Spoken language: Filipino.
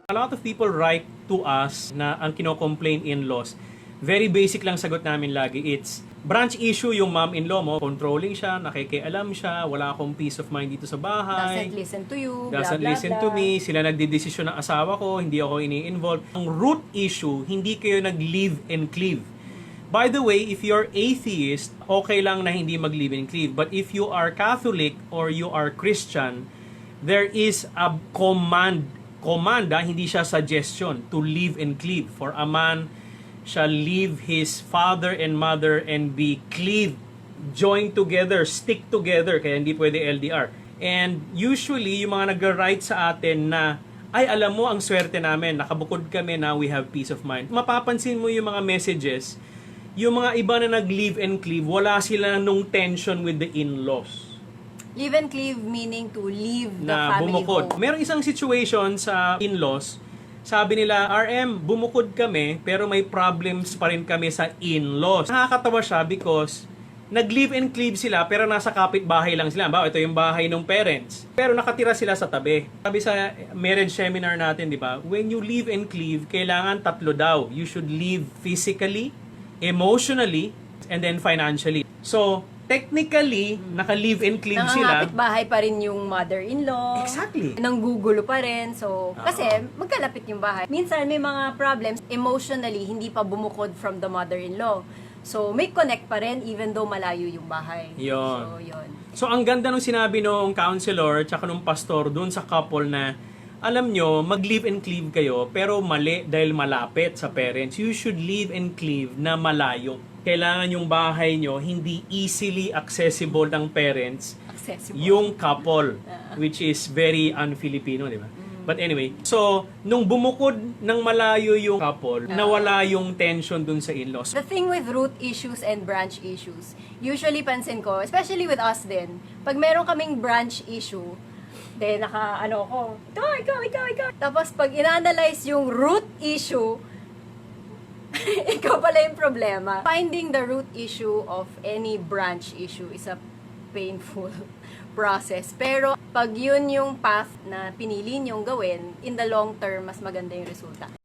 A lot of people write to us na ang kino-complain in-laws. Very basic lang sagot namin lagi. It's branch issue yung mom-in-law mo. Controlling siya, nakikialam siya, wala akong peace of mind dito sa bahay. Doesn't listen to you, Doesn't blah, blah, listen blah. to me. Sila nagdidesisyon ng asawa ko, hindi ako ini-involve. Ang root issue, hindi kayo nag-live and cleave. By the way, if you're atheist, okay lang na hindi mag-live and cleave. But if you are Catholic or you are Christian, there is a command, hindi siya suggestion, to live and cleave. For a man shall leave his father and mother and be cleaved, joined together, stick together, kaya hindi pwede LDR. And usually, yung mga nag-write sa atin na, ay alam mo, ang swerte namin, nakabukod kami na we have peace of mind. Mapapansin mo yung mga messages, yung mga iba na nag-live and cleave, wala sila nung tension with the in-laws. Live and cleave meaning to leave the Na family bumukod. home. Merong isang situation sa in-laws, sabi nila, RM, bumukod kami, pero may problems pa rin kami sa in-laws. Nakakatawa siya because nag-live and cleave sila, pero nasa kapitbahay lang sila. Ito yung bahay ng parents. Pero nakatira sila sa tabi. Sabi sa marriage seminar natin, di ba? When you live and cleave, kailangan tatlo daw. You should live physically, emotionally, and then financially. So, technically, naka-live and cleave sila. Nangangapit bahay pa rin yung mother-in-law. Exactly. Nanggugulo pa rin. So, kasi magkalapit yung bahay. Minsan may mga problems emotionally, hindi pa bumukod from the mother-in-law. So, may connect pa rin even though malayo yung bahay. Yun. So, yun. So, ang ganda nung sinabi nung counselor tsaka nung pastor dun sa couple na, alam nyo, mag-live and cleave kayo, pero mali dahil malapit sa parents. You should live and cleave na malayo. Kailangan yung bahay nyo hindi easily accessible ng parents, Accessible. yung couple, which is very un-Filipino, di ba? But anyway, so, nung bumukod ng malayo yung couple, nawala yung tension dun sa in-laws. The thing with root issues and branch issues, usually pansin ko, especially with us din, pag meron kaming branch issue, then ako, ikaw. Tapos pag in-analyze yung root issue, ikaw pala yung problema. Finding the root issue of any branch issue is a painful process. Pero pag yun yung path na pinili niyong gawin, in the long term, mas maganda yung resulta.